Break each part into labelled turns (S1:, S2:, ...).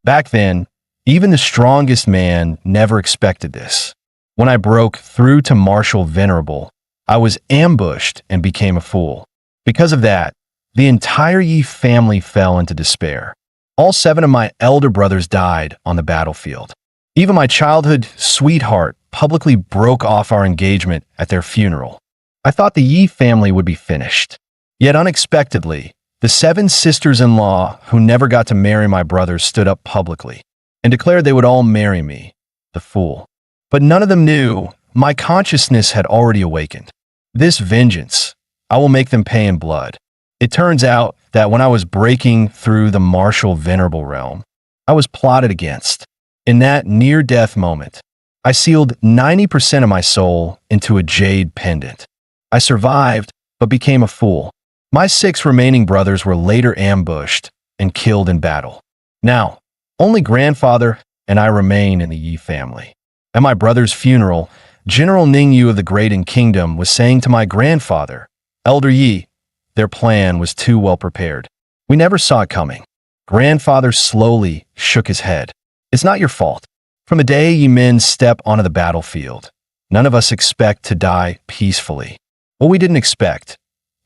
S1: Back then, even the strongest man never expected this. When I broke through to Marshal Venerable, I was ambushed and became a fool. Because of that, the entire Yi family fell into despair. All 7 of my elder brothers died on the battlefield. Even my childhood sweetheart publicly broke off our engagement at their funeral. I thought the Yi family would be finished. Yet unexpectedly, the 7 sisters-in-law who never got to marry my brothers stood up publicly and declared they would all marry me, the fool. But none of them knew my consciousness had already awakened. This vengeance, I will make them pay in blood. It turns out that when I was breaking through the Marshal Venerable realm, I was plotted against. In that near-death moment, I sealed 90% of my soul into a jade pendant. I survived, but became a fool. My 6 remaining brothers were later ambushed and killed in battle. Now, only grandfather and I remain in the Yi family. At my brother's funeral, General Ningyu of the Great Kingdom was saying to my grandfather, Elder Yi, their plan was too well prepared. We never saw it coming. Grandfather slowly shook his head. It's not your fault. From the day you men step onto the battlefield, none of us expect to die peacefully. What we didn't expect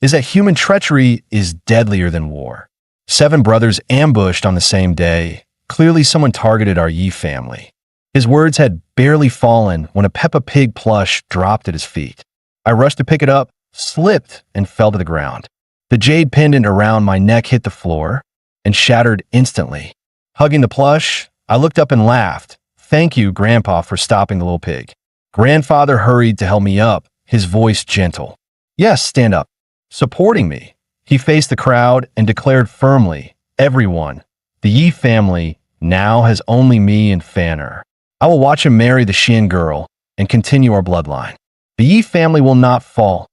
S1: is that human treachery is deadlier than war. 7 brothers ambushed on the same day. Clearly someone targeted our Yi family. His words had barely fallen when a Peppa Pig plush dropped at his feet. I rushed to pick it up, slipped, and fell to the ground. The jade pendant around my neck hit the floor and shattered instantly. Hugging the plush, I looked up and laughed. Thank you, Grandpa, for stopping the little pig. Grandfather hurried to help me up, his voice gentle. Yes, stand up. Supporting me, he faced the crowd and declared firmly, everyone, the Yi family now has only me and Fanner. I will watch him marry the Xian girl and continue our bloodline. The Yi family will not fall.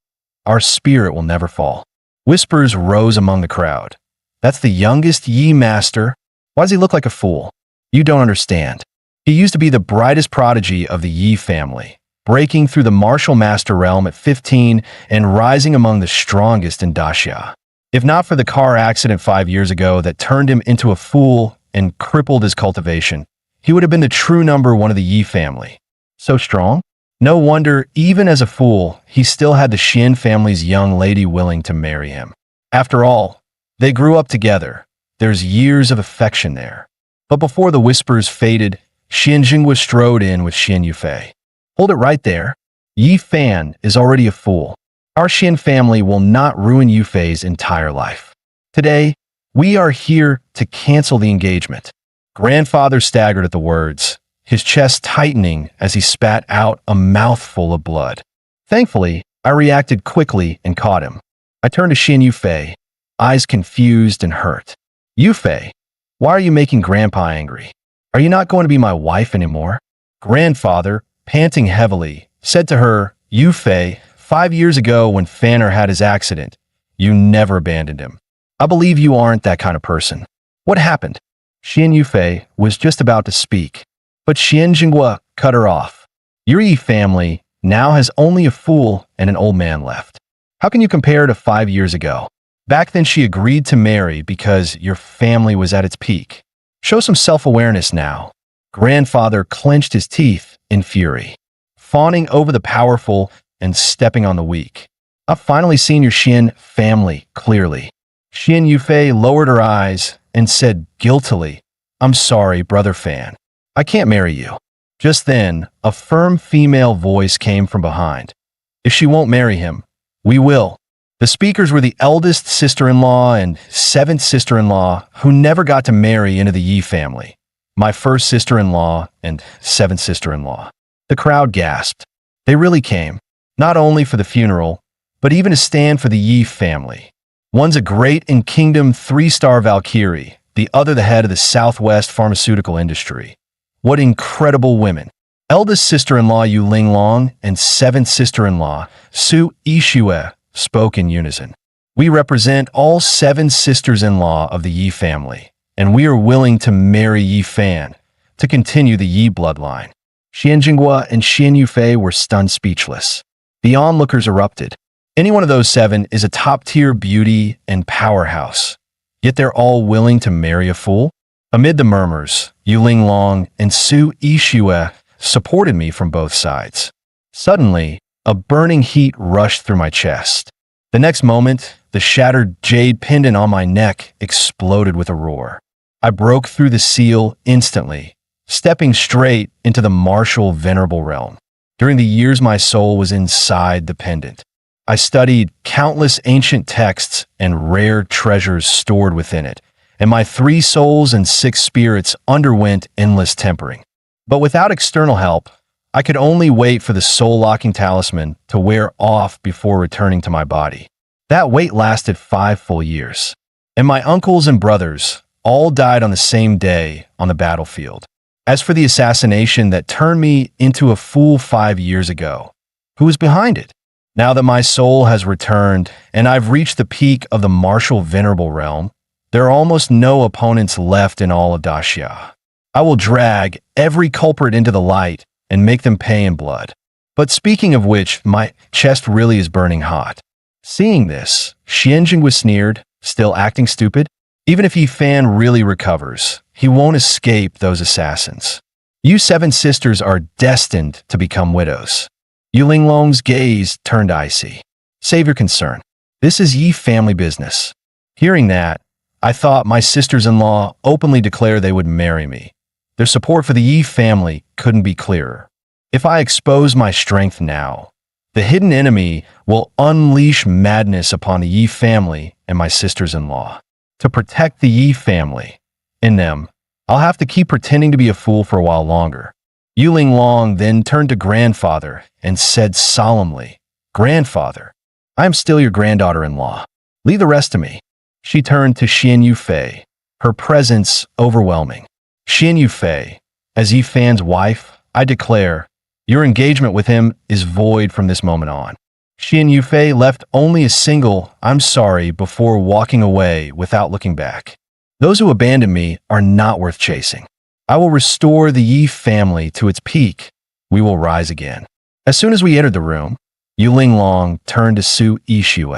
S1: Our spirit will never fall. Whispers rose among the crowd. That's the youngest Yi master. Why does he look like a fool? You don't understand. He used to be the brightest prodigy of the Yi family, breaking through the martial master realm at 15 and rising among the strongest in Daxia. If not for the car accident 5 years ago that turned him into a fool and crippled his cultivation, he would have been the true number 1 of the Yi family. So strong? No wonder, even as a fool, he still had the Xian family's young lady willing to marry him. After all, they grew up together. There's years of affection there. But before the whispers faded, Xian Jinghua strode in with Xian Yufei. Hold it right there. Yi Fan is already a fool. Our Xian family will not ruin Yufei's entire life. Today, we are here to cancel the engagement. Grandfather staggered at the words, his chest tightening as he spat out a mouthful of blood. Thankfully, I reacted quickly and caught him. I turned to Xian Yufei, eyes confused and hurt. Yufei, why are you making Grandpa angry? Are you not going to be my wife anymore? Grandfather, panting heavily, said to her, Yufei, 5 years ago when Fanner had his accident, you never abandoned him. I believe you aren't that kind of person. What happened? Xian Yufei was just about to speak, but Xian Jinghua cut her off. Your Yi family now has only a fool and an old man left. How can you compare to 5 years ago? Back then she agreed to marry because your family was at its peak. Show some self-awareness now. Grandfather clenched his teeth in fury, fawning over the powerful and stepping on the weak. I've finally seen your Xian family clearly. Xian Yufei lowered her eyes and said guiltily, I'm sorry, Brother Fan. I can't marry you. Just then, a firm female voice came from behind. If she won't marry him, we will. The speakers were the eldest sister-in-law and 7th sister-in-law who never got to marry into the Yi family. My first sister-in-law and 7th sister-in-law. The crowd gasped. They really came, not only for the funeral, but even to stand for the Yi family. One's a great in kingdom 3-star Valkyrie, the other the head of the Southwest pharmaceutical industry. What incredible women. Eldest sister-in-law Yu Linglong and 7th sister-in-law Su Ishue spoke in unison. We represent all 7 sisters-in-law of the Yi family, and we are willing to marry Yi Fan to continue the Yi bloodline. Xian Jinghua and Xian Yufei were stunned speechless. The onlookers erupted. Any one of those 7 is a top-tier beauty and powerhouse, yet they're all willing to marry a fool? Amid the murmurs, Yu Linglong and Su Ishue supported me from both sides. Suddenly, a burning heat rushed through my chest. The next moment, the shattered jade pendant on my neck exploded with a roar. I broke through the seal instantly, stepping straight into the martial venerable realm. During the years my soul was inside the pendant, I studied countless ancient texts and rare treasures stored within it, and my 3 souls and 6 spirits underwent endless tempering. But without external help, I could only wait for the soul-locking talisman to wear off before returning to my body. That wait lasted 5 full years, and my uncles and brothers all died on the same day on the battlefield. As for the assassination that turned me into a fool 5 years ago, who was behind it? Now that my soul has returned and I've reached the peak of the martial venerable realm, there are almost no opponents left in all of Daxia. I will drag every culprit into the light and make them pay in blood. But speaking of which, my chest really is burning hot. Seeing this, Xianjing was sneered, still acting stupid. Even if Yi Fan really recovers, he won't escape those assassins. You 7 sisters are destined to become widows. Yu Linglong's gaze turned icy. Save your concern. This is Yi family business. Hearing that, I thought my sisters-in-law openly declared they would marry me. Their support for the Yi family couldn't be clearer. If I expose my strength now, the hidden enemy will unleash madness upon the Yi family and my sisters-in-law. To protect the Yi family, in them, I'll have to keep pretending to be a fool for a while longer. Yu Linglong then turned to grandfather and said solemnly, "Grandfather, I am still your granddaughter-in-law. Leave the rest to me." She turned to Xian Yufei, her presence overwhelming. "Xian Yufei, as Yi Fan's wife, I declare, your engagement with him is void from this moment on." Xian Yufei left only a single "I'm sorry" before walking away without looking back. Those who abandon me are not worth chasing. I will restore the Yi family to its peak. We will rise again. As soon as we entered the room, Yu Linglong turned to Su Ishue.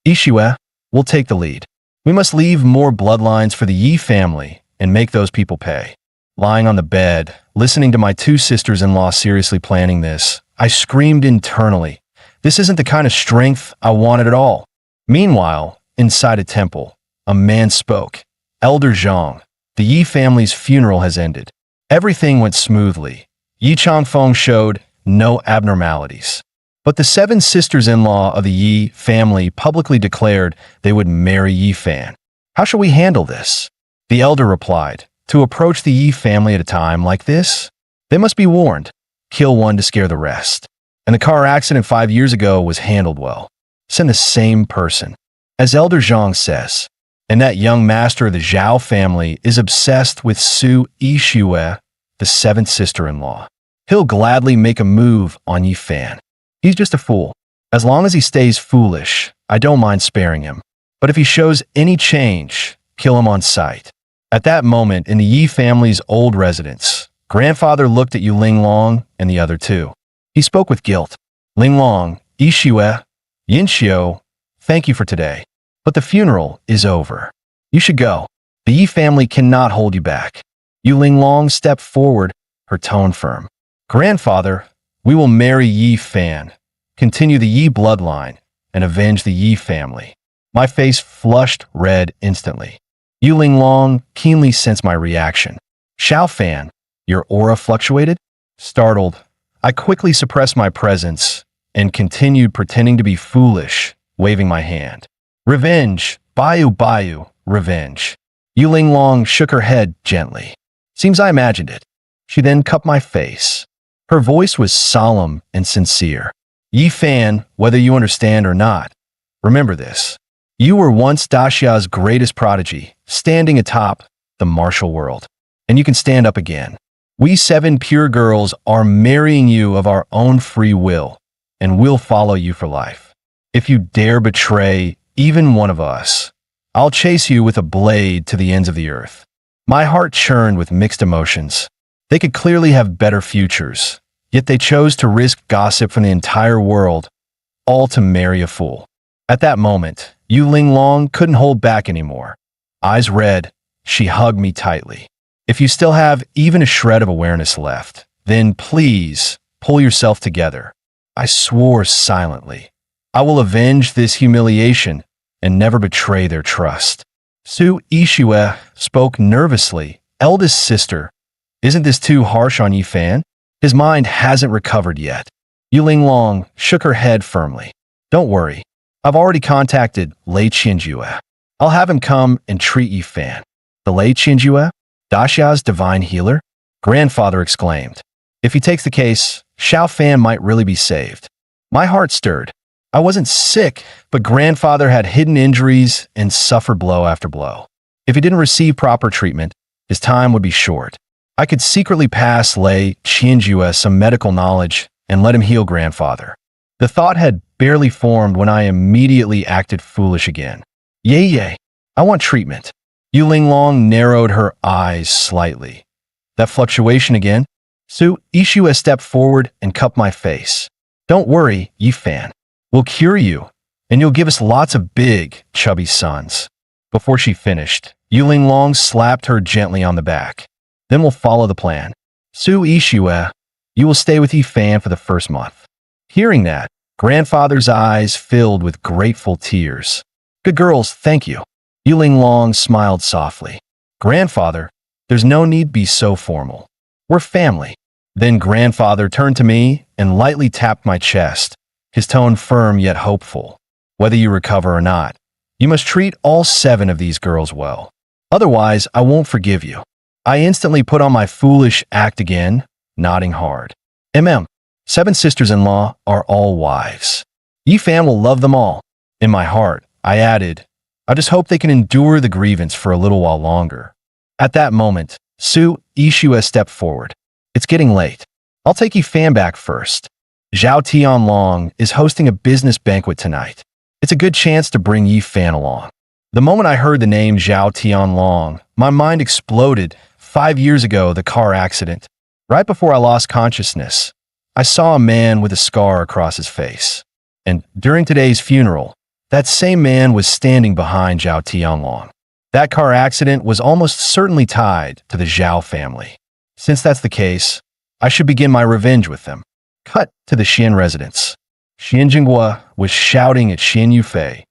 S1: "Ishue, we'll take the lead. We must leave more bloodlines for the Yi family and make those people pay." Lying on the bed, listening to my 2 sisters-in-law seriously planning this, I screamed internally, "This isn't the kind of strength I wanted at all." Meanwhile, inside a temple, a man spoke. "Elder Zhang, the Yi family's funeral has ended. Everything went smoothly. Yi Changfeng showed no abnormalities. But the 7 sisters-in-law of the Yi family publicly declared they would marry Yi Fan. How shall we handle this?" The elder replied, "To approach the Yi family at a time like this, they must be warned. Kill one to scare the rest. And the car accident 5 years ago was handled well. Send the same person. As Elder Zhang says, and that young master of the Zhao family is obsessed with Su Ishue, the 7th sister-in-law. He'll gladly make a move on Yi Fan. He's just a fool. As long as he stays foolish, I don't mind sparing him. But if he shows any change, kill him on sight." At that moment, in the Yi family's old residence, grandfather looked at Yu Linglong and the other 2. He spoke with guilt. "Linglong, Ishue, Yinxiu, thank you for today. But the funeral is over. You should go. The Yi family cannot hold you back." Yu Linglong stepped forward, her tone firm. "Grandfather, we will marry Yi Fan, continue the Yi bloodline, and avenge the Yi family." My face flushed red instantly. Yu Linglong keenly sensed my reaction. "Xiao Fan, your aura fluctuated?" Startled, I quickly suppressed my presence and continued pretending to be foolish, waving my hand. "Revenge, Bayu, revenge." Yu Linglong shook her head gently. "Seems I imagined it." She then cupped my face. Her voice was solemn and sincere. "Yi Fan, whether you understand or not, remember this. You were once Daxia's greatest prodigy, standing atop the martial world. And you can stand up again. We 7 pure girls are marrying you of our own free will, and we'll follow you for life. If you dare betray even one of us, I'll chase you with a blade to the ends of the earth." My heart churned with mixed emotions. They could clearly have better futures, yet they chose to risk gossip from the entire world, all to marry a fool. At that moment, Yu Linglong couldn't hold back anymore. Eyes red, she hugged me tightly. If you still have even a shred of awareness left, then please pull yourself together. I swore silently. I will avenge this humiliation and never betray their trust. Su Ishue spoke nervously. Eldest sister, isn't this too harsh on Yifan? His mind hasn't recovered yet. Yu Linglong shook her head firmly. Don't worry. I've already contacted Lei Qianjue. I'll have him come and treat Yifan. The Lei Qianjue? Daxia's divine healer? Grandfather exclaimed. If he takes the case, Xiao Fan might really be saved. My heart stirred. I wasn't sick, but grandfather had hidden injuries and suffered blow after blow. If he didn't receive proper treatment, his time would be short. I could secretly pass Lei Qianjue some medical knowledge and let him heal grandfather. The thought had barely formed when I immediately acted foolish again. Yay, I want treatment. Yu Linglong narrowed her eyes slightly. That fluctuation again? Su Ishue stepped forward and cupped my face. Don't worry, Yifan. We'll cure you, and you'll give us lots of big, chubby sons. Before she finished, Yu Linglong slapped her gently on the back. Then we'll follow the plan. Su Ishue, you will stay with Yifan for the first month. Hearing that, grandfather's eyes filled with grateful tears. Good girls, thank you. Yu Linglong smiled softly. Grandfather, there's no need to be so formal. We're family. Then grandfather turned to me and lightly tapped my chest, his tone firm yet hopeful. Whether you recover or not, you must treat all 7 of these girls well. Otherwise, I won't forgive you. I instantly put on my foolish act again, nodding hard. 7 sisters-in-law are all wives. Yifan will love them all. In my heart, I added, I just hope they can endure the grievance for a little while longer. At that moment, Su Ishue stepped forward. It's getting late. I'll take Yifan back first. Zhao Tianlong is hosting a business banquet tonight. It's a good chance to bring Yifan along. The moment I heard the name Zhao Tianlong, my mind exploded. 5 years ago, the car accident. Right before I lost consciousness, I saw a man with a scar across his face. And during today's funeral, that same man was standing behind Zhao Tianlong. That car accident was almost certainly tied to the Zhao family. Since that's the case, I should begin my revenge with them. Cut to the Xian residence. Xian Jinghua was shouting at Xian Yufei.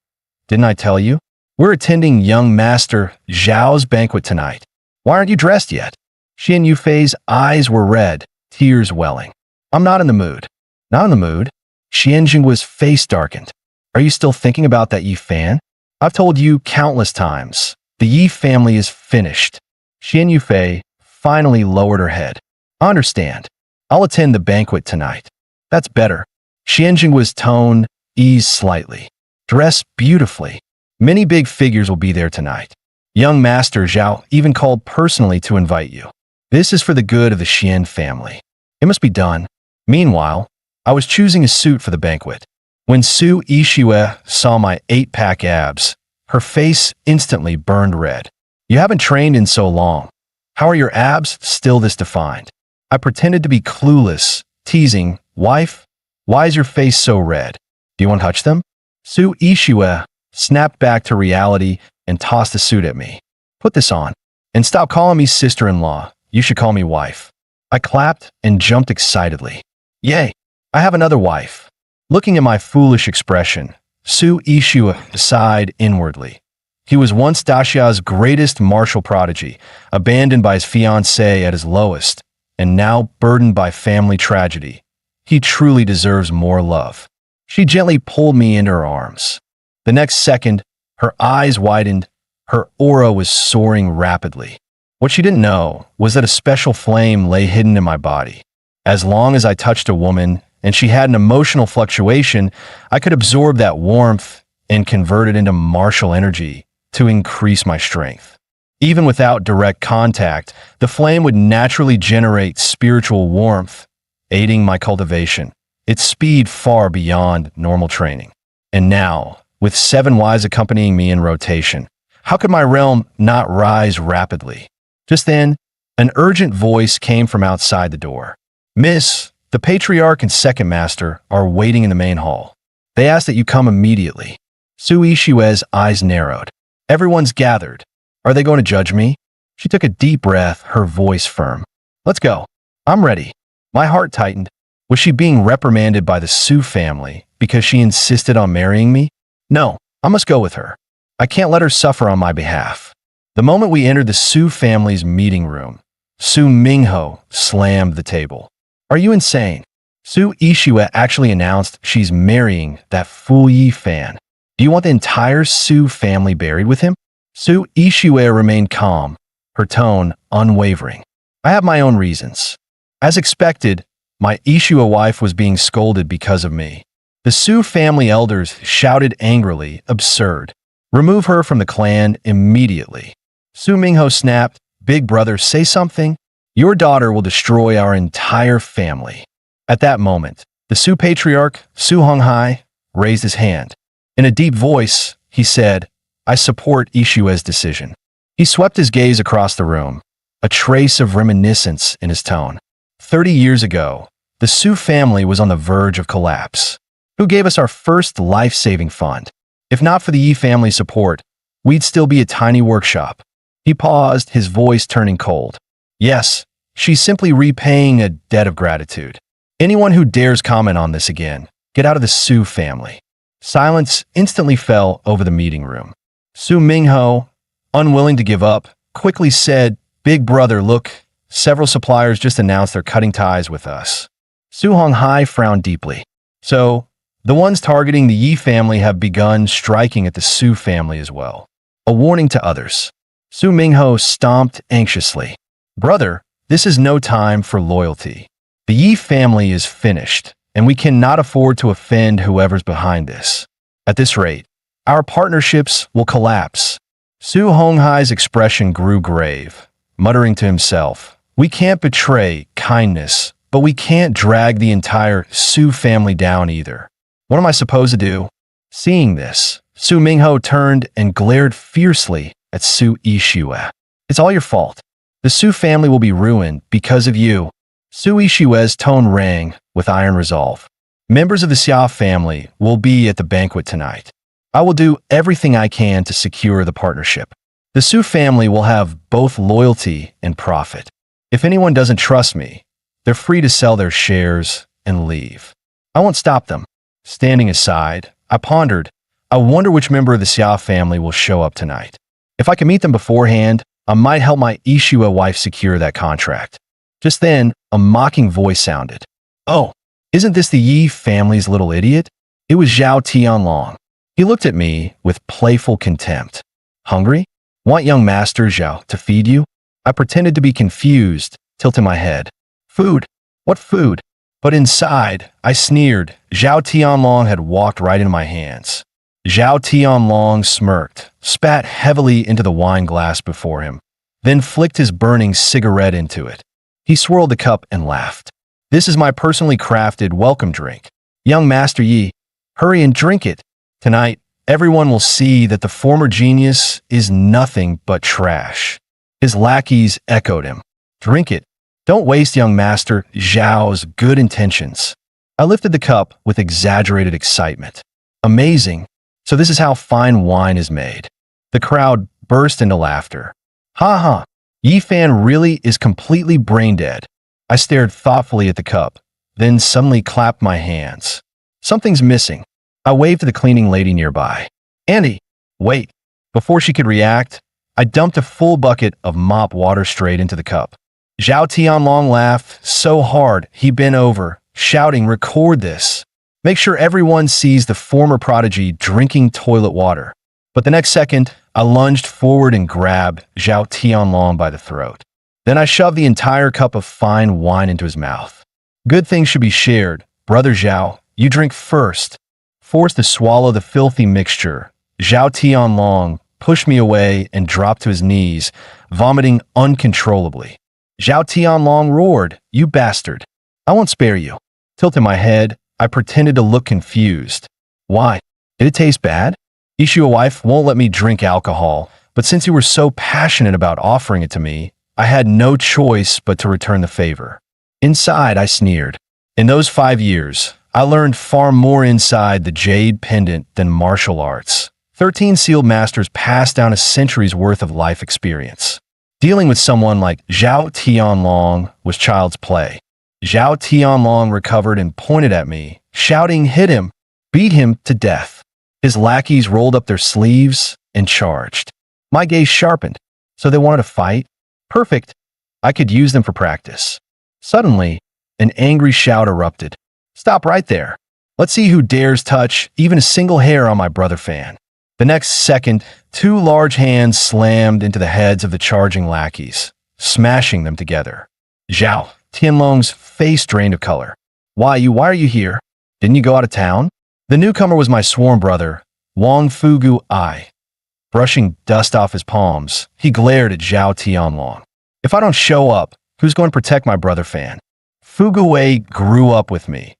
S1: Didn't I tell you? We're attending young master Zhao's banquet tonight. Why aren't you dressed yet? Xian Yufei's eyes were red, tears welling. I'm not in the mood. Not in the mood? Xian Jinghua's face darkened. Are you still thinking about that Yi fan? I've told you countless times. The Yi family is finished. Xian Yufei finally lowered her head. I understand. I'll attend the banquet tonight. That's better. Xian Jinghua's tone eased slightly. Dress beautifully. Many big figures will be there tonight. Young Master Zhao even called personally to invite you. This is for the good of the Xian family. It must be done. Meanwhile, I was choosing a suit for the banquet. When Su Ishue saw my 8-pack abs, her face instantly burned red. You haven't trained in so long. How are your abs still this defined? I pretended to be clueless, teasing, Wife, why is your face so red? Do you want to touch them? Su Ishue snapped back to reality and tossed the suit at me. Put this on. And stop calling me sister-in-law. You should call me wife. I clapped and jumped excitedly. Yay, I have another wife. Looking at my foolish expression, Su Ishue sighed inwardly. He was once Daxia's greatest martial prodigy, abandoned by his fiancée at his lowest, and now burdened by family tragedy. He truly deserves more love. She gently pulled me into her arms. The next second, her eyes widened, her aura was soaring rapidly. What she didn't know was that a special flame lay hidden in my body. As long as I touched a woman and she had an emotional fluctuation, I could absorb that warmth and convert it into martial energy to increase my strength. Even without direct contact, the flame would naturally generate spiritual warmth, aiding my cultivation, its speed far beyond normal training. And now, with 7 wives accompanying me in rotation, how could my realm not rise rapidly? Just then, an urgent voice came from outside the door. Miss, the patriarch and second master are waiting in the main hall. They ask that you come immediately. Su Ishue's eyes narrowed. Everyone's gathered. Are they going to judge me? She took a deep breath, her voice firm. Let's go. I'm ready. My heart tightened. Was she being reprimanded by the Sue family because she insisted on marrying me? No, I must go with her. I can't let her suffer on my behalf. The moment we entered the Sue family's meeting room, Sue Mingho slammed the table. Are you insane? Sue Ishua actually announced she's marrying that fool Yi fan. Do you want the entire Sue family buried with him? Sue Ishua remained calm, her tone unwavering. I have my own reasons. As expected, my Ishua wife was being scolded because of me. The Sue family elders shouted angrily, absurd. Remove her from the clan immediately. Sue Mingho snapped, Big brother, say something. Your daughter will destroy our entire family. At that moment, the Sue patriarch, Su Honghai, raised his hand. In a deep voice, he said, I support Ishua's decision. He swept his gaze across the room, a trace of reminiscence in his tone. 30 years ago, the Sue family was on the verge of collapse. Who gave us our first life-saving fund? If not for the Yi family support, we'd still be a tiny workshop. He paused, his voice turning cold. Yes, she's simply repaying a debt of gratitude. Anyone who dares comment on this again, get out of the Sue family. Silence instantly fell over the meeting room. Sue Mingho, unwilling to give up, quickly said, Big brother, look, several suppliers just announced they're cutting ties with us. Su Honghai frowned deeply. So, the ones targeting the Yi family have begun striking at the Sue family as well. A warning to others. Su Mingho stomped anxiously. Brother, this is no time for loyalty. The Yi family is finished, and we cannot afford to offend whoever's behind this. At this rate, our partnerships will collapse. Su Honghai's expression grew grave, muttering to himself, we can't betray kindness, but we can't drag the entire Sue family down either. What am I supposed to do? Seeing this, Su Mingho turned and glared fiercely at Sue Ishua. It's all your fault. The Sue family will be ruined because of you. Sue Ishua's tone rang with iron resolve. Members of the Xia family will be at the banquet tonight. I will do everything I can to secure the partnership. The Sue family will have both loyalty and profit. If anyone doesn't trust me, they're free to sell their shares and leave. I won't stop them. Standing aside, I pondered, I wonder which member of the Xia family will show up tonight. If I can meet them beforehand, I might help my Ishua wife secure that contract. Just then, a mocking voice sounded. Oh, isn't this the Yi family's little idiot? It was Zhao Tianlong. He looked at me with playful contempt. Hungry? Want young master Zhao to feed you? I pretended to be confused, tilting my head. Food? What food? But inside, I sneered. Zhao Tianlong had walked right into my hands. Zhao Tianlong smirked, spat heavily into the wine glass before him, then flicked his burning cigarette into it. He swirled the cup and laughed. This is my personally crafted welcome drink. Young Master Yi, hurry and drink it. Tonight, everyone will see that the former genius is nothing but trash. His lackeys echoed him. Drink it. Don't waste young Master Zhao's good intentions. I lifted the cup with exaggerated excitement. Amazing. So this is how fine wine is made. The crowd burst into laughter. Ha ha. Yi Fan really is completely brain dead. I stared thoughtfully at the cup, then suddenly clapped my hands. Something's missing. I waved to the cleaning lady nearby. Andy, wait. Before she could react, I dumped a full bucket of mop water straight into the cup. Zhao Tianlong laughed so hard he bent over, shouting, record this. Make sure everyone sees the former prodigy drinking toilet water. But the next second, I lunged forward and grabbed Zhao Tianlong by the throat. Then I shoved the entire cup of fine wine into his mouth. Good things should be shared. Brother Zhao, you drink first. Forced to swallow the filthy mixture, Zhao Tianlong pushed me away and dropped to his knees, vomiting uncontrollably. Zhao Tianlong roared, you bastard. I won't spare you. Tilting my head, I pretended to look confused. Why? Did it taste bad? Ishua wife won't let me drink alcohol, but since you were so passionate about offering it to me, I had no choice but to return the favor. Inside, I sneered. In those 5 years, I learned far more inside the jade pendant than martial arts. 13 sealed masters passed down a century's worth of life experience. Dealing with someone like Zhao Tianlong was child's play. Zhao Tianlong recovered and pointed at me, shouting, "Hit him! Beat him to death!" His lackeys rolled up their sleeves and charged. My gaze sharpened. So they wanted to fight? Perfect. I could use them for practice. Suddenly, an angry shout erupted. "Stop right there. Let's see who dares touch even a single hair on my brother fan." The next second, two large hands slammed into the heads of the charging lackeys, smashing them together. Zhao Tianlong's face drained of color. Why are you here? Didn't you go out of town?" The newcomer was my sworn brother, Wang Fugu Ai. Brushing dust off his palms, he glared at Zhao Tianlong. "If I don't show up, who's going to protect my brother fan?" Fugu Wei grew up with me,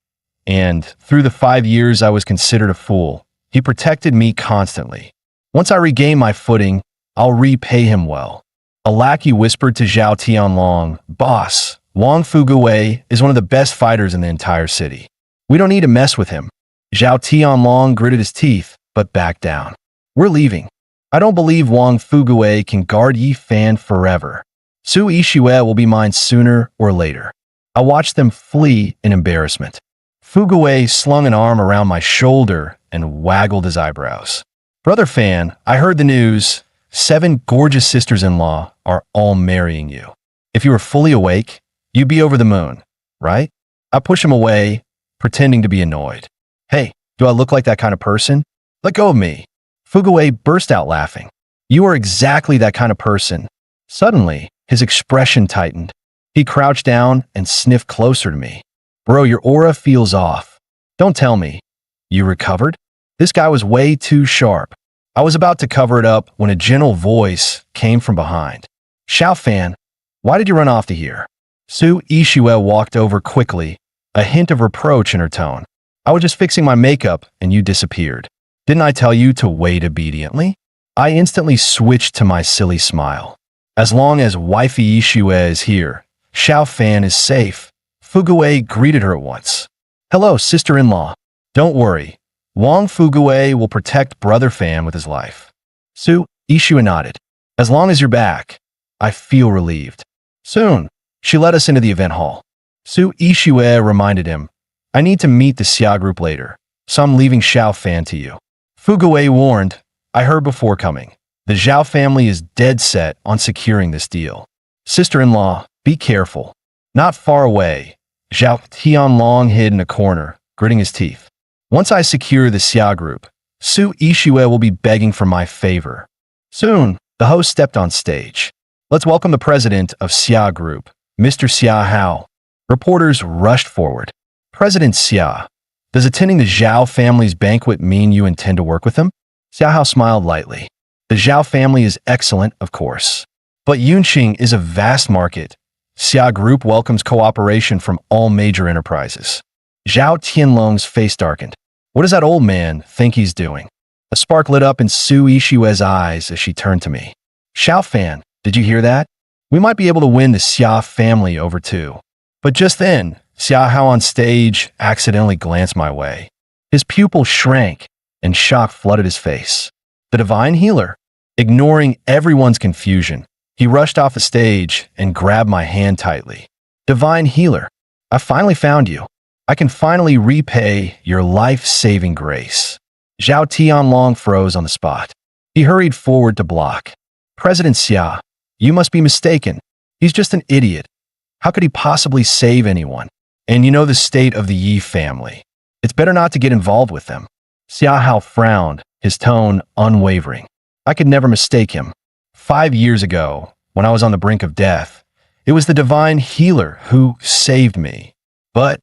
S1: and through the 5 years I was considered a fool, he protected me constantly. Once I regain my footing, I'll repay him well. A lackey whispered to Zhao Tianlong, "Boss, Wang Fugu Wei is one of the best fighters in the entire city. We don't need to mess with him." Zhao Tianlong gritted his teeth, but backed down. "We're leaving. I don't believe Wang Fugu Wei can guard Yi Fan forever. Su Ishue will be mine sooner or later." I watched them flee in embarrassment. Fugu Wei slung an arm around my shoulder and waggled his eyebrows. "Brother Fan, I heard the news. 7 gorgeous sisters-in-law are all marrying you. If you were fully awake, you'd be over the moon, right?" I push him away, pretending to be annoyed. "Hey, do I look like that kind of person? Let go of me." Fugu Wei burst out laughing. "You are exactly that kind of person." Suddenly, his expression tightened. He crouched down and sniffed closer to me. "Bro, your aura feels off. Don't tell me. You recovered?" This guy was way too sharp. I was about to cover it up when a gentle voice came from behind. "Xiao Fan, why did you run off to here?" Su Ishue walked over quickly, a hint of reproach in her tone. "I was just fixing my makeup and you disappeared. Didn't I tell you to wait obediently?" I instantly switched to my silly smile. As long as Wifey Ishue is here, Xiao Fan is safe. Fugu Wei greeted her at once. "Hello, sister-in-law. Don't worry. Wang Fugu Wei will protect Brother Fan with his life." Su Ishue nodded. "As long as you're back, I feel relieved." Soon, she led us into the event hall. Su Ishue reminded him, "I need to meet the Xia group later, so I'm leaving Xiao Fan to you." Fugu Wei warned, "I heard before coming. The Zhao family is dead set on securing this deal. Sister-in-law, be careful." Not far away, Zhao Tianlong hid in a corner, gritting his teeth. "Once I secure the Xia group, Su Ishue will be begging for my favor." Soon, the host stepped on stage. "Let's welcome the president of Xia Group, Mr. Xia Hao." Reporters rushed forward. "President Xia, does attending the Zhao family's banquet mean you intend to work with them?" Xia Hao smiled lightly. "The Zhao family is excellent, of course. But Yunqing is a vast market. Xia Group welcomes cooperation from all major enterprises." Zhao Tianlong's face darkened. "What does that old man think he's doing?" A spark lit up in Su Ishue's eyes as she turned to me. "Xiao Fan, did you hear that? We might be able to win the Xia family over too." But just then, Xia Hao on stage accidentally glanced my way. His pupil shrank, and shock flooded his face. The divine healer. Ignoring everyone's confusion, he rushed off the stage and grabbed my hand tightly. "Divine healer, I finally found you. I can finally repay your life-saving grace." Zhao Tianlong froze on the spot. He hurried forward to block. "President Xia, you must be mistaken. He's just an idiot. How could he possibly save anyone? And you know the state of the Yi family. It's better not to get involved with them." Xia Hao frowned, his tone unwavering. I could never mistake him. 5 years ago, when I was on the brink of death, it was the divine healer who saved me. But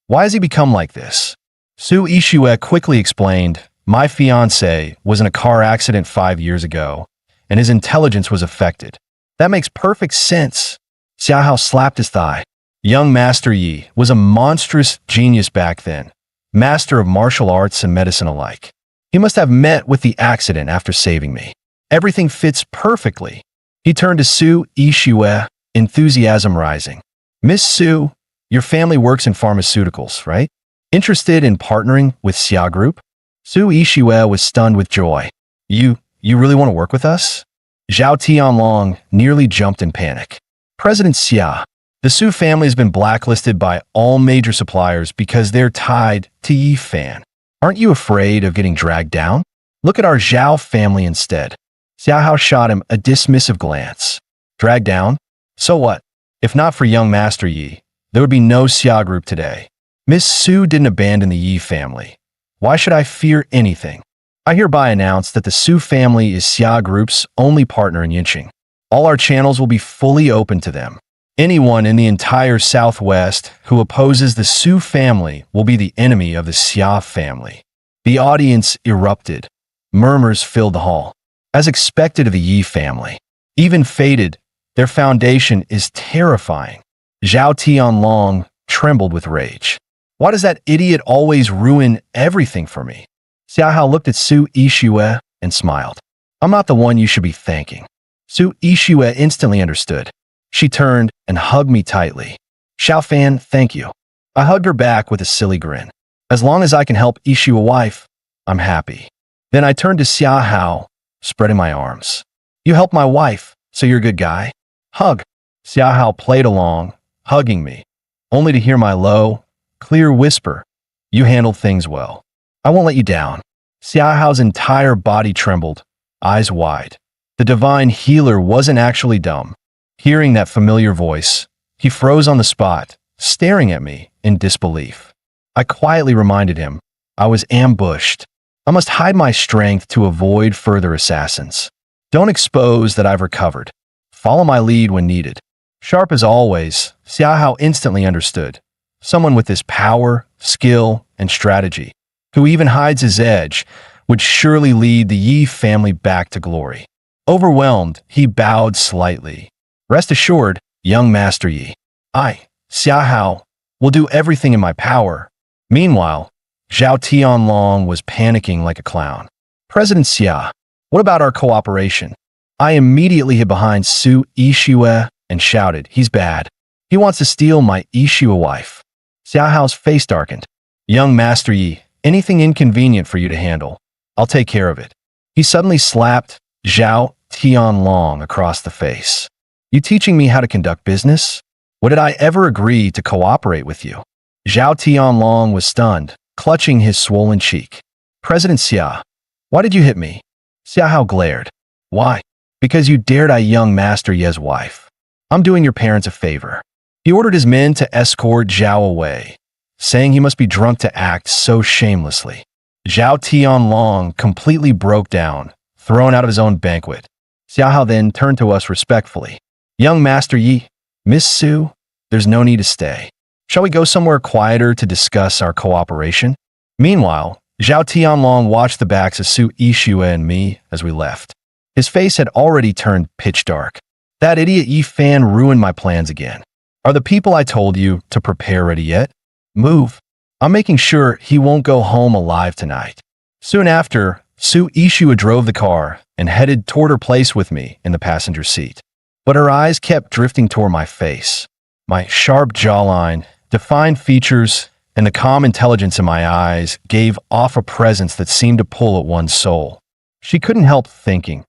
S1: why has he become like this? Su Ishue quickly explained, "My fiancé was in a car accident 5 years ago, and his intelligence was affected." "That makes perfect sense." Xia Hao slapped his thigh. Young Master Yi was a monstrous genius back then, master of martial arts and medicine alike. He must have met with the accident after saving me. Everything fits perfectly. He turned to Su Ishue, enthusiasm rising. "Miss Su, your family works in pharmaceuticals, right? Interested in partnering with Xia Group?" Su Ishue was stunned with joy. You really want to work with us?" Zhao Tianlong nearly jumped in panic. President Xia, the Su family has been blacklisted by all major suppliers because they're tied to Yi Fan. Aren't you afraid of getting dragged down? Look at our Zhao family instead. Xiahao shot him a dismissive glance. Dragged down? So what? If not for young Master Yi, there would be no Xia group today. Miss Su didn't abandon the Yi family. Why should I fear anything? I hereby announce that the Su family is Xia Group's only partner in Yinqing. All our channels will be fully open to them. Anyone in the entire Southwest who opposes the Su family will be the enemy of the Xia family. The audience erupted. Murmurs filled the hall. As expected of the Yi family. Even fated, their foundation is terrifying. Zhao Tianlong trembled with rage. Why does that idiot always ruin everything for me? Xiahao looked at Su Yixue and smiled. I'm not the one you should be thanking. Su Yixue instantly understood. She turned and hugged me tightly. Xiaofan, thank you. I hugged her back with a silly grin. As long as I can help Yixue wife, I'm happy. Then I turned to Xiahao, spreading my arms. You helped my wife, so you're a good guy. Hug. Xiahao played along, hugging me, only to hear my low, clear whisper. You handled things well. I won't let you down. Xiaohao's entire body trembled, eyes wide. The divine healer wasn't actually dumb. Hearing that familiar voice, he froze on the spot, staring at me in disbelief. I quietly reminded him, I was ambushed. I must hide my strength to avoid further assassins. Don't expose that I've recovered. Follow my lead when needed. Sharp as always, Xiahao instantly understood. Someone with this power, skill, and strategy, who even hides his edge, would surely lead the Yi family back to glory. Overwhelmed, he bowed slightly. Rest assured, young Master Yi, I, Xiahao, will do everything in my power. Meanwhile, Zhao Tianlong was panicking like a clown. President Xia, what about our cooperation? I immediately hid behind Su Yixue and shouted, he's bad. He wants to steal my Yixue wife. Xiaohao's face darkened. Young Master Yi, anything inconvenient for you to handle, I'll take care of it. He suddenly slapped Zhao Tianlong across the face. You teaching me how to conduct business? What did I ever agree to cooperate with you? Zhao Tianlong was stunned, clutching his swollen cheek. President Xia, why did you hit me? Xiahao glared. Why? Because you dared a young Master Ye's wife. I'm doing your parents a favor. He ordered his men to escort Zhao away, saying he must be drunk to act so shamelessly. Zhao Tianlong completely broke down, thrown out of his own banquet. Xiahao then turned to us respectfully. Young Master Yi, Miss Su, there's no need to stay. Shall we go somewhere quieter to discuss our cooperation? Meanwhile, Zhao Tianlong watched the backs of Su Yixue and me as we left. His face had already turned pitch dark. That idiot Yi Fan ruined my plans again. Are the people I told you to prepare ready yet? Move. I'm making sure he won't go home alive tonight. Soon after, Su Yixue drove the car and headed toward her place with me in the passenger seat. But her eyes kept drifting toward my face. My sharp jawline, defined features, and the calm intelligence in my eyes gave off a presence that seemed to pull at one's soul. She couldn't help thinking,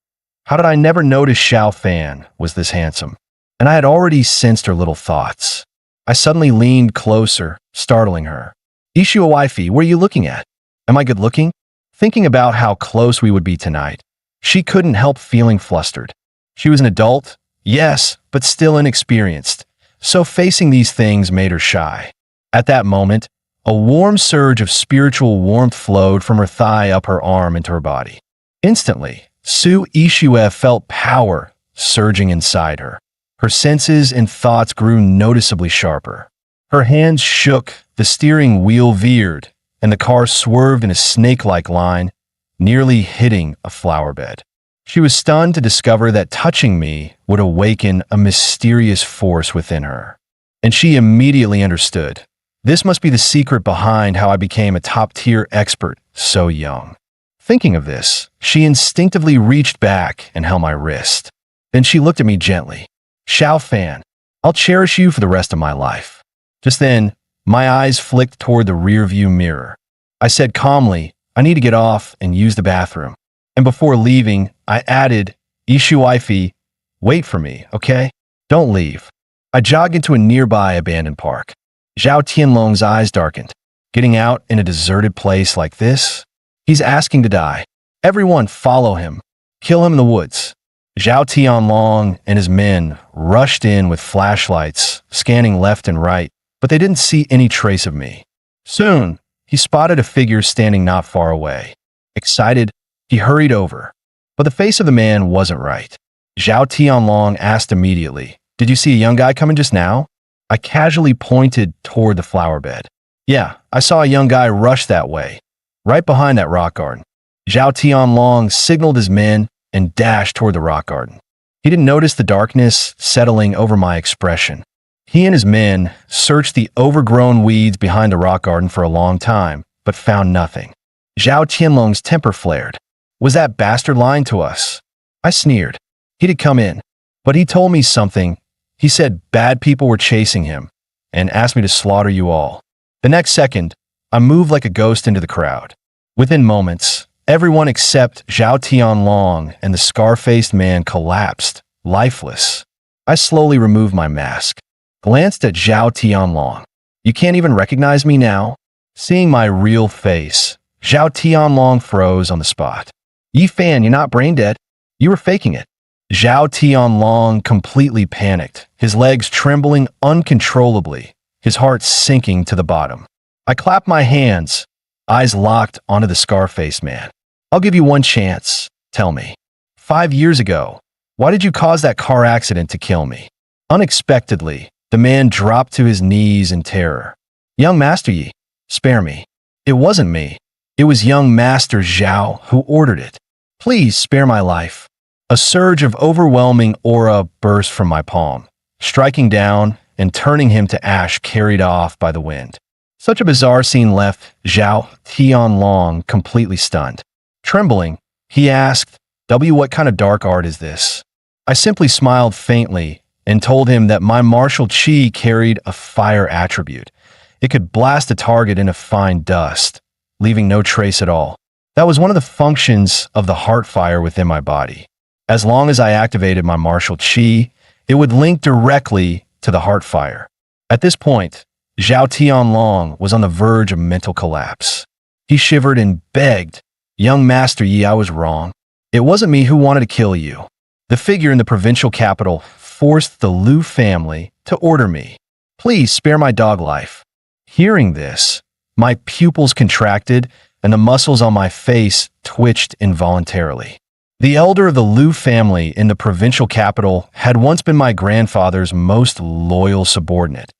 S1: how did I never notice Xiao Fan was this handsome? And I had already sensed her little thoughts. I suddenly leaned closer, startling her. Yixue wifey, what are you looking at? Am I good looking? Thinking about how close we would be tonight, she couldn't help feeling flustered. She was an adult, yes, but still inexperienced, so facing these things made her shy. At that moment, a warm surge of spiritual warmth flowed from her thigh up her arm into her body. Instantly, Su Yixue felt power surging inside her. Her senses and thoughts grew noticeably sharper. Her hands shook, the steering wheel veered, and the car swerved in a snake-like line, nearly hitting a flower bed. She was stunned to discover that touching me would awaken a mysterious force within her. And she immediately understood. This must be the secret behind how I became a top-tier expert so young. Thinking of this, she instinctively reached back and held my wrist. Then she looked at me gently. Xiao Fan, I'll cherish you for the rest of my life. Just then, my eyes flicked toward the rearview mirror. I said calmly, I need to get off and use the bathroom. And before leaving, I added, Ishu wifey, wait for me, okay? Don't leave. I jog into a nearby abandoned park. Zhao Tianlong's eyes darkened. Getting out in a deserted place like this? He's asking to die. Everyone follow him. Kill him in the woods. Zhao Tianlong and his men rushed in with flashlights, scanning left and right, but they didn't see any trace of me. Soon, he spotted a figure standing not far away. Excited, he hurried over. But the face of the man wasn't right. Zhao Tianlong asked immediately, "Did you see a young guy coming just now?" I casually pointed toward the flower bed. "Yeah, I saw a young guy rush that way, right behind that rock garden." Zhao Tianlong signaled his men and dashed toward the rock garden. He didn't notice the darkness settling over my expression. He and his men searched the overgrown weeds behind the rock garden for a long time, but found nothing. Zhao Tianlong's temper flared. Was that bastard lying to us? I sneered. He'd come in, but he told me something. He said bad people were chasing him and asked me to slaughter you all. The next second, I moved like a ghost into the crowd. Within moments, everyone except Zhao Tianlong and the scar-faced man collapsed, lifeless. I slowly removed my mask, glanced at Zhao Tianlong. You can't even recognize me now? Seeing my real face, Zhao Tianlong froze on the spot. Yi Fan, you're not brain dead. You were faking it. Zhao Tianlong completely panicked, his legs trembling uncontrollably, his heart sinking to the bottom. I clapped my hands, eyes locked onto the scar-faced man. I'll give you one chance. Tell me. 5 years ago, why did you cause that car accident to kill me? Unexpectedly, the man dropped to his knees in terror. Young Master Yi, spare me. It wasn't me. It was young Master Zhao who ordered it. Please spare my life. A surge of overwhelming aura burst from my palm, striking down and turning him to ash carried off by the wind. Such a bizarre scene left Zhao Tianlong completely stunned. Trembling, he asked, what kind of dark art is this? I simply smiled faintly and told him that my martial chi carried a fire attribute. It could blast a target into fine dust, leaving no trace at all. That was one of the functions of the heart fire within my body. As long as I activated my martial chi, it would link directly to the heart fire. At this point, Zhao Tianlong was on the verge of mental collapse. He shivered and begged, Young Master Yi, I was wrong. It wasn't me who wanted to kill you. The figure in the provincial capital forced the Liu family to order me. Please spare my dog life. Hearing this, my pupils contracted and the muscles on my face twitched involuntarily. The elder of the Liu family in the provincial capital had once been my grandfather's most loyal subordinate,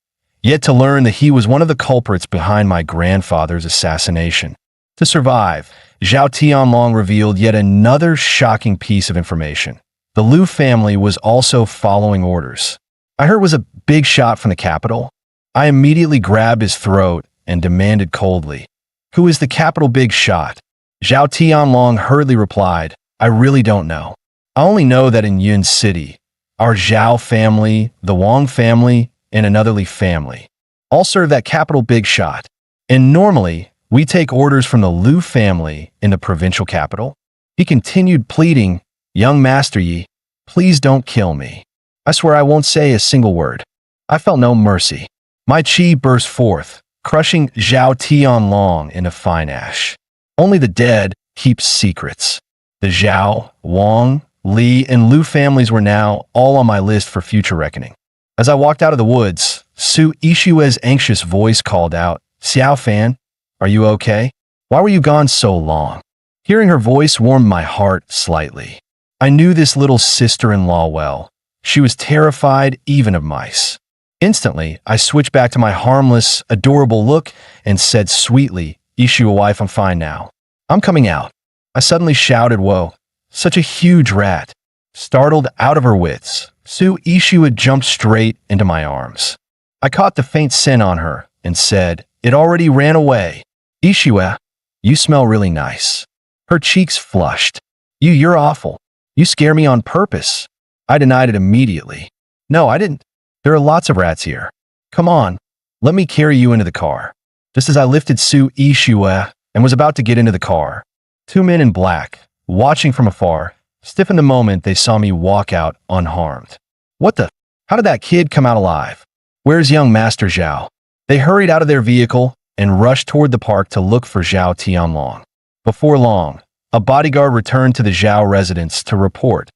S1: yet to learn that he was one of the culprits behind my grandfather's assassination. To survive, Zhao Tianlong revealed yet another shocking piece of information. The Liu family was also following orders. I heard it was a big shot from the capital. I immediately grabbed his throat and demanded coldly, "Who is the capital big shot?" Zhao Tianlong hurriedly replied, "I really don't know. I only know that in Yun City, our Zhao family, the Wang family, and another Li family all serve that capital big shot. And normally, we take orders from the Liu family in the provincial capital." He continued pleading, "Young Master Yi, please don't kill me. I swear I won't say a single word." I felt no mercy. My chi burst forth, crushing Zhao Tianlong into fine ash. Only the dead keep secrets. The Zhao, Wang, Li, and Liu families were now all on my list for future reckoning. As I walked out of the woods, Su Ishue's anxious voice called out, "Xiao Fan, are you okay? Why were you gone so long?" Hearing her voice warmed my heart slightly. I knew this little sister-in-law well. She was terrified even of mice. Instantly, I switched back to my harmless, adorable look and said sweetly, "Ishua wife, I'm fine now. I'm coming out." I suddenly shouted, "Whoa, such a huge rat." Startled out of her wits, Su Ishua jumped straight into my arms. I caught the faint scent on her and said, "It already ran away." "Ishua, you smell really nice." Her cheeks flushed. You're awful. You scare me on purpose." I denied it immediately. "No, I didn't. There are lots of rats here. Come on, let me carry you into the car." Just as I lifted Su Ishua and was about to get into the car, two men in black, watching from afar, stiffened the moment they saw me walk out unharmed. What the? How did that kid come out alive? Where's young Master Zhao? They hurried out of their vehicle and rushed toward the park to look for Zhao Tianlong. Before long, a bodyguard returned to the Zhao residence to report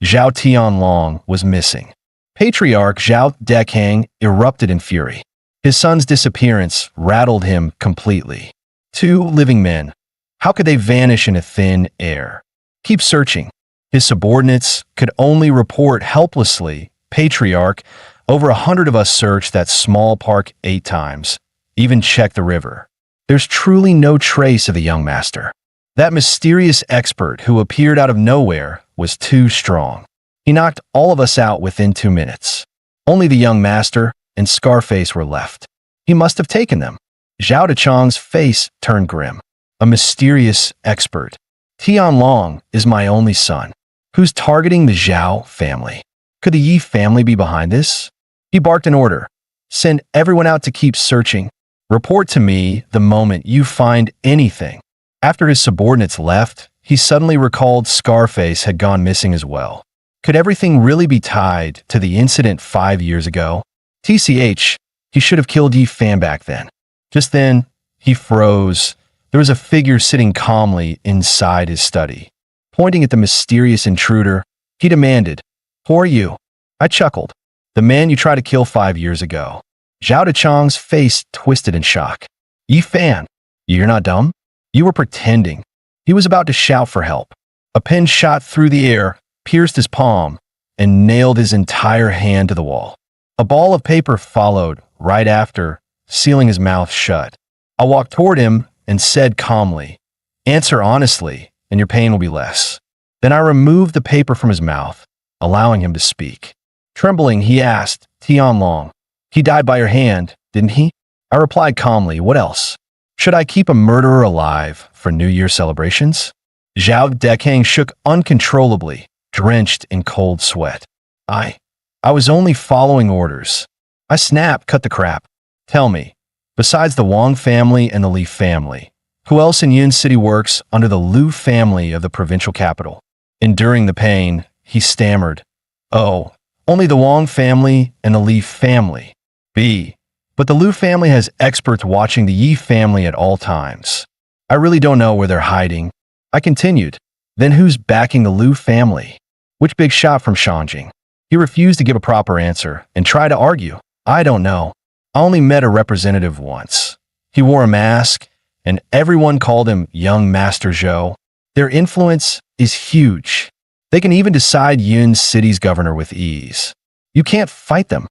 S1: Zhao Tianlong was missing. Patriarch Zhao Dekang erupted in fury. His son's disappearance rattled him completely. Two living men. How could they vanish in a thin air? Keep searching. His subordinates could only report helplessly. Patriarch, over 100 of us searched that small park 8 times, even checked the river. There's truly no trace of the young master. That mysterious expert who appeared out of nowhere was too strong. He knocked all of us out within 2 minutes. Only the young master and Scarface were left. He must have taken them. Zhao Dechang's face turned grim. A mysterious expert. Tianlong is my only son. Who's targeting the Zhao family? Could the Yi family be behind this? He barked an order. Send everyone out to keep searching. Report to me the moment you find anything. After his subordinates left, he suddenly recalled Scarface had gone missing as well. Could everything really be tied to the incident 5 years ago? TCH, he should have killed Yi Fan back then. Just then, he froze. There was a figure sitting calmly inside his study. Pointing at the mysterious intruder, he demanded, "Who are you?" I chuckled. "The man you tried to kill 5 years ago." Zhao Dechang's face twisted in shock. "Yi Fan, you're not dumb? You were pretending." He was about to shout for help. A pin shot through the air, pierced his palm, and nailed his entire hand to the wall. A ball of paper followed right after, sealing his mouth shut. I walked toward him and said calmly, "Answer honestly, and your pain will be less." Then I removed the paper from his mouth, allowing him to speak. Trembling, he asked, "Tianlong, he died by your hand, didn't he?" I replied calmly, "What else? Should I keep a murderer alive for New Year celebrations?" Zhao Dekang shook uncontrollably, drenched in cold sweat. I was only following orders. I snapped, "Cut the crap. Tell me, besides the Wang family and the Li family, who else in Yun City works under the Liu family of the provincial capital?" Enduring the pain, he stammered, "Oh, only the Wang family and the Li family. But the Liu family has experts watching the Yi family at all times. I really don't know where they're hiding." I continued, "Then who's backing the Liu family? Which big shot from Shanjing?" He refused to give a proper answer and tried to argue. "I don't know. I only met a representative once. He wore a mask, and everyone called him Young Master Zhou. Their influence is huge. They can even decide Yun City's governor with ease. You can't fight them."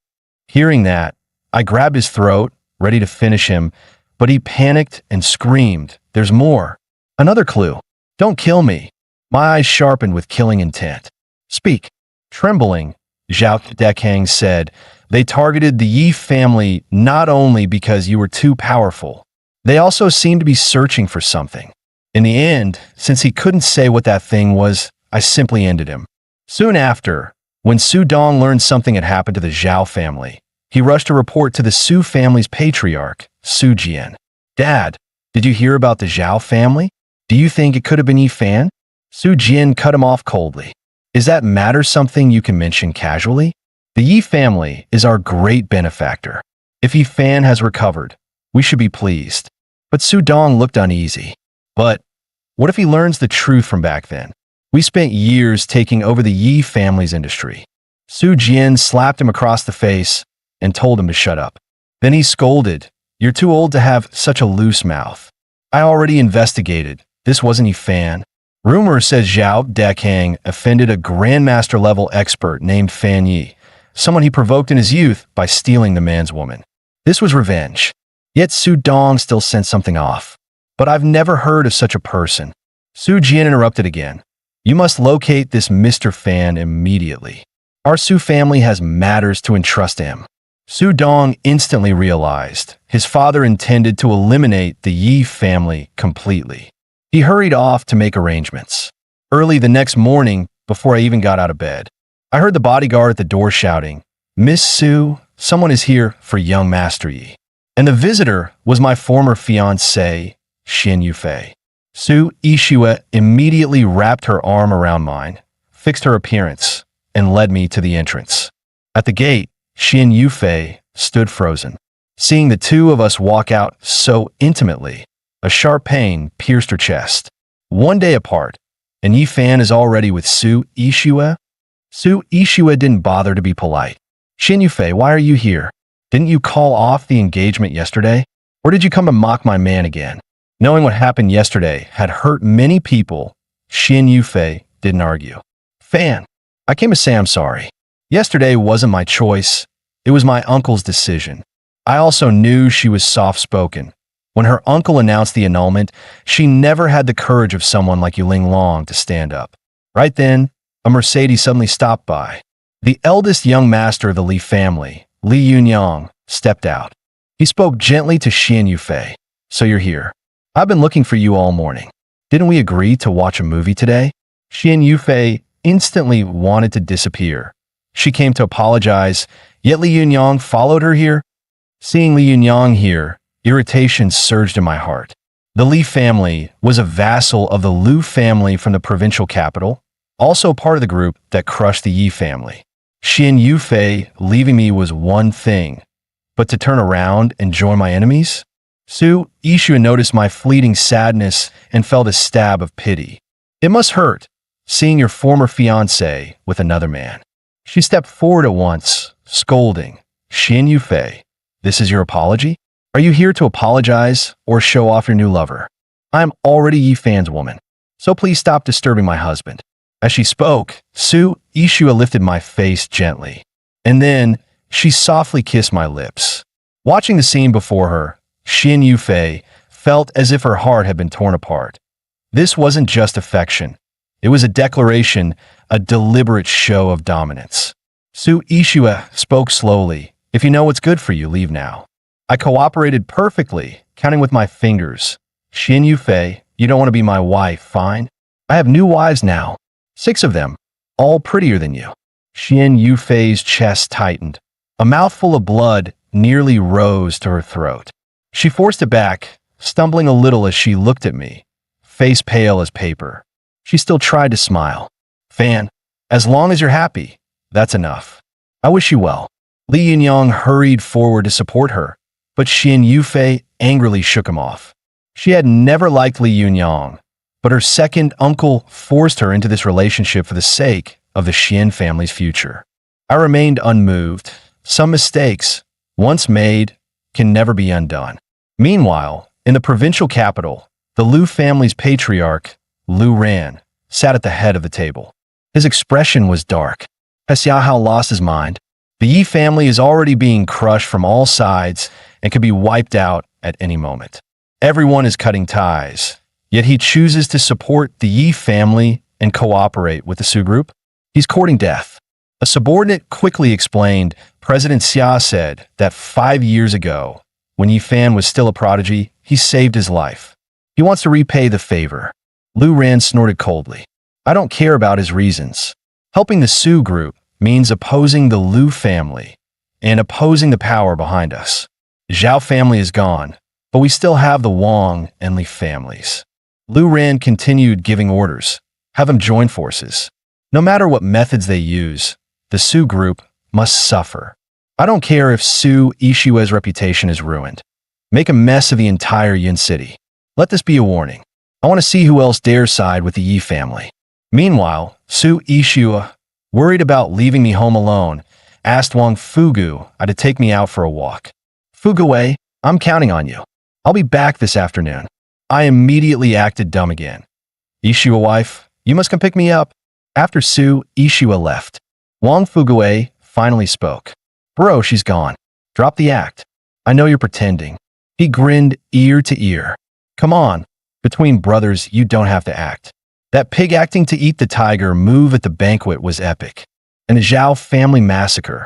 S1: Hearing that, I grabbed his throat, ready to finish him, but he panicked and screamed, "There's more. Another clue. Don't kill me." My eyes sharpened with killing intent. "Speak." Trembling, Zhao Dekang said, "They targeted the Yi family not only because you were too powerful. They also seemed to be searching for something. In the end, since he couldn't say what that thing was, I simply ended him." Soon after, when Su Dong learned something had happened to the Zhao family, he rushed to report to the Su family's patriarch, Su Jian. "Dad, did you hear about the Zhao family? Do you think it could have been Yi Fan?" Su Jian cut him off coldly. "Is that matter something you can mention casually? The Yi family is our great benefactor. If Yi Fan has recovered, we should be pleased." But Su Dong looked uneasy. "But what if he learns the truth from back then? We spent years taking over the Yi family's industry." Su Jian slapped him across the face and told him to shut up. Then he scolded, "You're too old to have such a loose mouth. I already investigated. This wasn't Yi Fan. Rumor says Zhao Dekang offended a grandmaster-level expert named Fan Yi, someone he provoked in his youth by stealing the man's woman. This was revenge. Yet Su Dong still sent something off. But I've never heard of such a person." Su Jian interrupted again. "You must locate this Mr. Fan immediately. Our Su family has matters to entrust to him." Su Dong instantly realized his father intended to eliminate the Yi family completely. He hurried off to make arrangements. Early the next morning, before I even got out of bed, I heard the bodyguard at the door shouting, "Miss Su, someone is here for young Master Yi." And the visitor was my former fiancée, Xin Yufei. Su Ishua immediately wrapped her arm around mine, fixed her appearance, and led me to the entrance. At the gate, she and Yufei stood frozen. Seeing the two of us walk out so intimately, a sharp pain pierced her chest. One day apart, and Yifan is already with Su Ishua? Su Ishua didn't bother to be polite. Shin Yufei, why are you here? Didn't you call off the engagement yesterday? Or did you come to mock my man again? Knowing what happened yesterday had hurt many people, Shin Yufei didn't argue. Fan, I came to say I'm sorry. Yesterday wasn't my choice. It was my uncle's decision. I also knew she was soft-spoken. When her uncle announced the annulment, she never had the courage of someone like Yuling Long to stand up. Right then, a Mercedes suddenly stopped by. The eldest young master of the Li family, Li Yunyang, stepped out. He spoke gently to Xian Yufei. So you're here. I've been looking for you all morning. Didn't we agree to watch a movie today? Xian Yufei instantly wanted to disappear. She came to apologize, yet Li Yunyang followed her here. Seeing Li Yunyang here, irritation surged in my heart. The Li family was a vassal of the Lu family from the provincial capital, also part of the group that crushed the Yi family. Xian Yufei leaving me was one thing, but to turn around and join my enemies? Su Ishua noticed my fleeting sadness and felt a stab of pity. It must hurt, seeing your former fiancé with another man. She stepped forward at once, scolding. Xian Yufei, this is your apology? Are you here to apologize or show off your new lover? I am already Yifan's woman, so please stop disturbing my husband. As she spoke, Su Ishua lifted my face gently, and then she softly kissed my lips. Watching the scene before her, Xian Yufei felt as if her heart had been torn apart. This wasn't just affection. It was a declaration, a deliberate show of dominance. Su Ishua spoke slowly. If you know what's good for you, leave now. I cooperated perfectly, counting with my fingers. Xian Yufei, you don't want to be my wife, fine? I have new wives now. 6 of them, all prettier than you. Xian Yufei's chest tightened. A mouthful of blood nearly rose to her throat. She forced it back, stumbling a little as she looked at me, face pale as paper. She still tried to smile. Fan, as long as you're happy, that's enough. I wish you well. Li Yunyang hurried forward to support her, but Xian Yufei angrily shook him off. She had never liked Li Yunyang, but her second uncle forced her into this relationship for the sake of the Xian family's future. I remained unmoved. Some mistakes, once made, can never be undone. Meanwhile, in the provincial capital, the Lu family's patriarch, Lu Ran, sat at the head of the table. His expression was dark. Has Xiahao lost his mind? The Yi family is already being crushed from all sides and could be wiped out at any moment. Everyone is cutting ties, yet he chooses to support the Yi family and cooperate with the Su group. He's courting death. A subordinate quickly explained, President Xia said that 5 years ago, when Yifan was still a prodigy, he saved his life. He wants to repay the favor. Lu Ran snorted coldly. I don't care about his reasons. Helping the Su group means opposing the Lu family and opposing the power behind us. The Zhao family is gone, but we still have the Wang and Li families. Lu Ran continued giving orders. Have them join forces. No matter what methods they use, the Su group must suffer. I don't care if Su Ishua's reputation is ruined. Make a mess of the entire Yin city. Let this be a warning. I want to see who else dares side with the Yi family. Meanwhile, Su Ishua, worried about leaving me home alone, asked Wang Fugu to take me out for a walk. Fuguwei, I'm counting on you. I'll be back this afternoon. I immediately acted dumb again. Ishua wife, you must come pick me up. After Su Ishua left, Wang Fuguwei finally spoke. Bro, she's gone. Drop the act. I know you're pretending. He grinned ear to ear. Come on. Between brothers, you don't have to act. That pig acting to eat the tiger move at the banquet was epic. And the Zhao family massacre.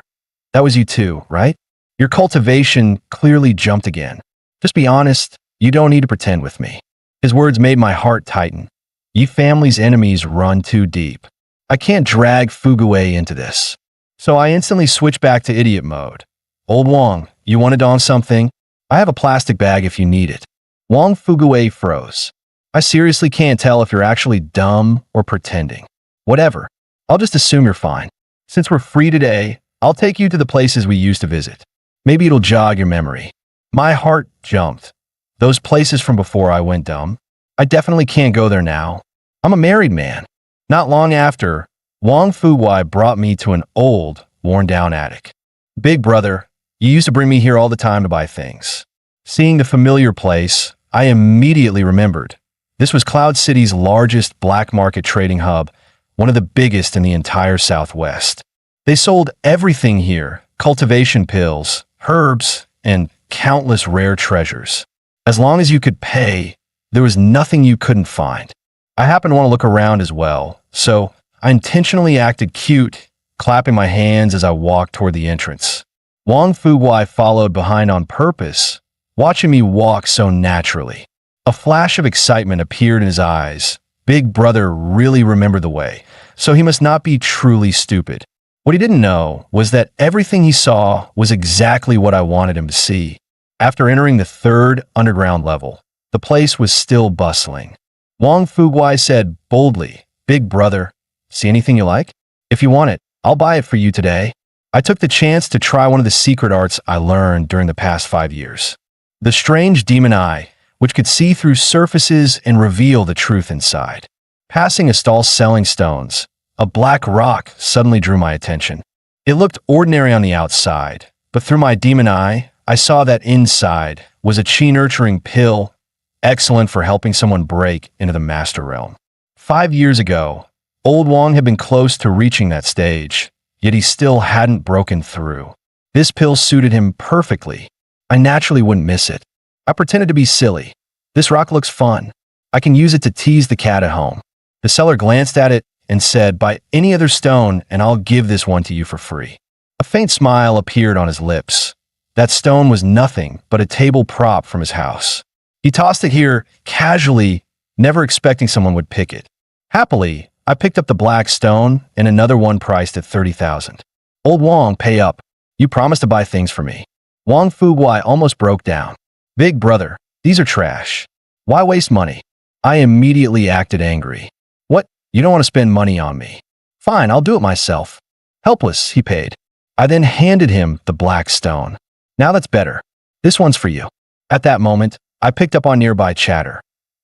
S1: That was you too, right? Your cultivation clearly jumped again. Just be honest. You don't need to pretend with me. His words made my heart tighten. Yi family's enemies run too deep. I can't drag Fuguwei into this. So I instantly switched back to idiot mode. Old Wang, you wanted on something? I have a plastic bag if you need it. Wang Fuguwei froze. I seriously can't tell if you're actually dumb or pretending. Whatever. I'll just assume you're fine. Since we're free today, I'll take you to the places we used to visit. Maybe it'll jog your memory. My heart jumped. Those places from before I went dumb. I definitely can't go there now. I'm a married man. Not long after, Wang Fuwai brought me to an old, worn-down attic. Big brother, you used to bring me here all the time to buy things. Seeing the familiar place, I immediately remembered. This was Cloud City's largest black market trading hub, one of the biggest in the entire Southwest. They sold everything here, cultivation pills, herbs, and countless rare treasures. As long as you could pay, there was nothing you couldn't find. I happened to want to look around as well, so I intentionally acted cute, clapping my hands as I walked toward the entrance. Wang Fuwai followed behind on purpose, watching me walk so naturally. A flash of excitement appeared in his eyes. Big brother really remembered the way, so he must not be truly stupid. What he didn't know was that everything he saw was exactly what I wanted him to see. After entering the third underground level, the place was still bustling. Wang Fuwai said boldly, "Big brother, see anything you like? If you want it, I'll buy it for you today." I took the chance to try one of the secret arts I learned during the past 5 years. The strange demon eye, which could see through surfaces and reveal the truth inside. Passing a stall selling stones, a black rock suddenly drew my attention. It looked ordinary on the outside, but through my demon eye, I saw that inside was a chi-nurturing pill, excellent for helping someone break into the master realm. 5 years ago, old Wang had been close to reaching that stage, yet he still hadn't broken through. This pill suited him perfectly. I naturally wouldn't miss it. I pretended to be silly. "This rock looks fun. I can use it to tease the cat at home." The seller glanced at it and said, "Buy any other stone and I'll give this one to you for free." A faint smile appeared on his lips. That stone was nothing but a table prop from his house. He tossed it here casually, never expecting someone would pick it. Happily, I picked up the black stone and another one priced at 30,000. "Old Wang, pay up. You promised to buy things for me." Wang Fuwai almost broke down. "Big brother, these are trash. Why waste money?" I immediately acted angry. "What? You don't want to spend money on me? Fine, I'll do it myself." Helpless, he paid. I then handed him the black stone. "Now that's better. This one's for you." At that moment, I picked up on nearby chatter.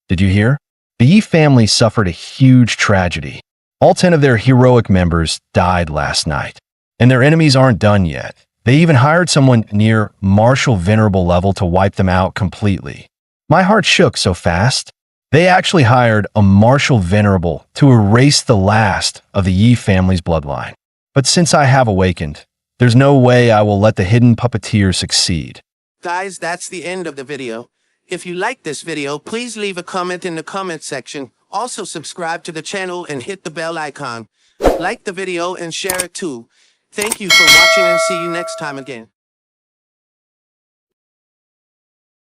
S1: "Did you hear? The Yi family suffered a huge tragedy. All 10 of their heroic members died last night. And their enemies aren't done yet. They even hired someone near martial venerable level to wipe them out completely." My heart shook so fast. They actually hired a martial venerable to erase the last of the Yi family's bloodline. But since I have awakened, there's no way I will let the hidden puppeteer succeed.
S2: Guys, that's the end of the video. If you liked this video, please leave a comment in the comment section. Also subscribe to the channel and hit the bell icon. Like the video and share it too. Thank you for watching and see you next time again.